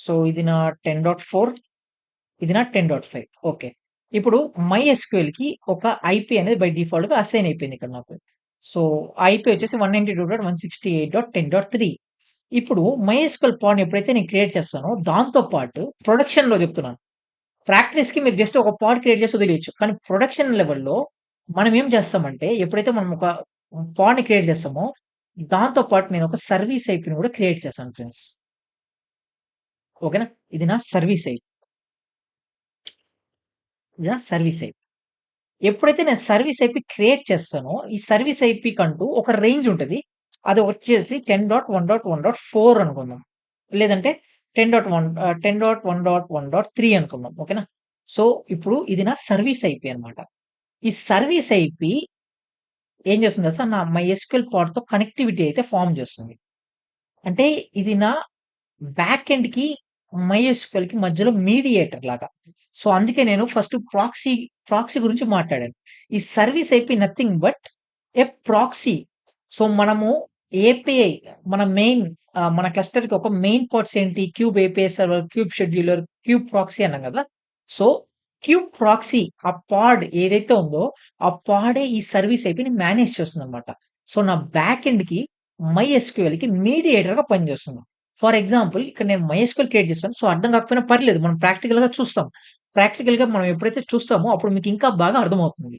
So, ఇది నా 10.4 ఇది నా 10.5 ఓకే. ఇప్పుడు మైఎస్‌క్యూఎల్‌కి ఒక ఐపీ అనేది బై డిఫాల్ట్‌గా అసైన్ అయిపోయింది ఇక్కడ నాకు. సో, ఐపీ వచ్చేసి 192.168.10.3 ఇప్పుడు మైఎస్‌క్యూఎల్ పాడ్‌ని ఎప్పుడైతే నేను క్రియేట్ చేస్తానో దాంతో పాటు ప్రొడక్షన్‌లో చెప్తున్నాను. ప్రాక్టీస్‌కి మీరు జస్ట్ ఒక పాడ్ క్రియేట్ చేసి వదిలేయొచ్చు. కానీ ప్రొడక్షన్ లెవెల్‌లో మనం ఏం చేస్తామంటే ఎప్పుడైతే మనం ఒక పాడ్‌ని క్రియేట్ చేస్తామో దాంతో పాటు నేను ఒక సర్వీస్ ఐపీని కూడా క్రియేట్ చేశాను ఫ్రెండ్స్. ఓకేనా? ఇది నా సర్వీస్ ఐపీ. ఇది నా సర్వీస్ ఐపీ. ఎప్పుడైతే నేను సర్వీస్ ఐపీ క్రియేట్ చేస్తానో, ఈ సర్వీస్ ఐపీకంటూ ఒక రేంజ్ ఉంటది. అది వచ్చేసి 10.1.1.4 అనుకుందాం. లేదంటే 10.1.1.1.3 అనుకుందాం. ఓకేనా? సో, ఇప్పుడు ఇది నా సర్వీస్ ఐపీ అన్నమాట. ఈ సర్వీస్ ఐపీ ఏం చేస్తుంది తెలుసా? నా మైఎస్‌క్యూఎల్ పాడ్‌తో కనెక్టివిటీ అయితే ఫార్మ్ చేస్తుంది. అంటే ఇది నా బ్యాక్ ఎండ్‌కి మైఎస్‌క్యూఎల్‌కి మధ్యలో మీడియేటర్ లాగా. సో, అందుకే నేను ఫస్ట్ ప్రాక్సీ గురించి మాట్లాడాను. ఈ service IP nothing but a proxy. So, మనము ఏపీఐ మన మెయిన్ మన క్లస్టర్‌కి ఒక మెయిన్ పార్ట్స్ ఏంటి? Cube API server, cube scheduler, cube proxy అన్నాం కదా! సో, క్యూబ్ ప్రాక్సీ ఆ పాడ్ ఏదైతే ఉందో, ఆ పాడే ఈ సర్వీస్ ఐపీని మేనేజ్ చేస్తుందన్నమాట. సో, నా బ్యాక్ ఎండ్‌కి మైఎస్‌క్యూఎల్‌కి మీడియేటర్‌గా పనిచేస్తుంది. ఫర్ ఎగ్జాంపుల్ ఇక్కడ నేను మైఎస్‌క్యూఎల్ క్రియేట్ చేశాను. సో, అర్థం కాకపోయినా పర్లేదు. మనం ప్రాక్టికల్‌గా చూస్తాం. ప్రాక్టికల్‌గా మనం ఎప్పుడైతే చూస్తామో అప్పుడు మీకు ఇంకా బాగా అర్థమవుతుంది.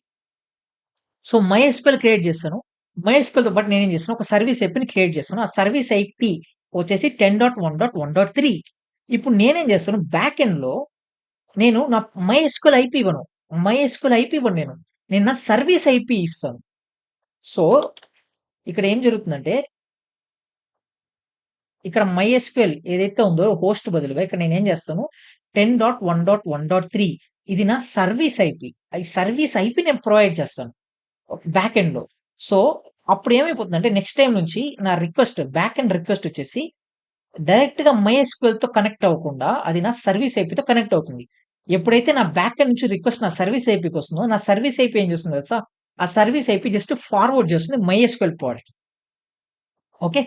సో, మైఎస్‌క్యూఎల్ క్రియేట్ చేశాను. మైఎస్‌క్యూఎల్‌తో పాటు నేనేం చేశాను, ఒక సర్వీస్ ఐపీని క్రియేట్ చేశాను. ఆ సర్వీస్ ఐపీ వచ్చేసి 10.1.1.3 ఇప్పుడు నేనేం చేస్తాను బ్యాక్ ఎండ్‌లో నేను నా మైఎస్‌క్యూఎల్ ఐపీ ఇవ్వను. మైఎస్‌క్యూఎల్ ఐపీ ఇవ్వను నేను. నేను నా సర్వీస్ ఐపీ ఇస్తాను. సో, ఇక్కడ ఏం జరుగుతుందంటే ఇక్కడ మైఎస్‌క్యూఎల్ ఏదైతే ఉందో హోస్ట్ బదులుగా ఇక్కడ నేనేం చేస్తాను 10.1.1.3 ఇది నా సర్వీస్ ఐపీ. ఈ సర్వీస్ ఐపీ నేను ప్రొవైడ్ చేస్తాను. బ్యాక్ ఎండ్‌లో. సో, అప్పుడు ఏమైపోతుందంటే నెక్స్ట్ టైమ్ నుంచి నా బ్యాక్ ఎండ్ రిక్వెస్ట్ వచ్చేసి డైరెక్ట్‌గా మైఎస్‌క్యూఎల్‌తో కనెక్ట్ అవ్వకుండా అది నా సర్వీస్ ఐపీతో కనెక్ట్ అవుతుంది. ఎప్పుడైతే నా బ్యాక్ ఎండ్ నుంచి రిక్వెస్ట్ నా సర్వీస్ ఐపీకి వస్తుందో, నా సర్వీస్ ఐపీ ఏం చేస్తుందో తెలుసా? ఆ సర్వీస్ ఐపీ జస్ట్ ఫార్వర్డ్ చేస్తుంది మైఎస్‌క్యూఎల్ పాడ్‌కి. ఓకే.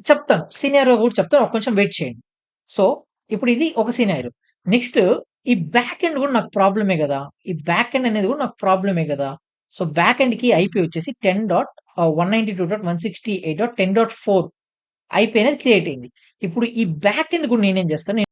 చెప్తాను. సినారియో కూడా చెప్తాను. ఒక్క నిమిషం వెయిట్ చేయండి. సో, ఇప్పుడు ఇది ఒక సినారియో. నెక్స్ట్ ఈ బ్యాక్ ఎండ్ కూడా నాకు ప్రాబ్లమే గదా! ఈ బ్యాక్ ఎండ్ అనేది కూడా నాకు ప్రాబ్లమే గదా! సో, బ్యాక్ ఎండ్‌కి ఐపీ వచ్చేసి 10.192.168.10.4 ఐపీ అనేది క్రియేట్ అయింది. ఇప్పుడు ఈ బ్యాక్ ఎండ్ కూడా నేనేం చేస్తాను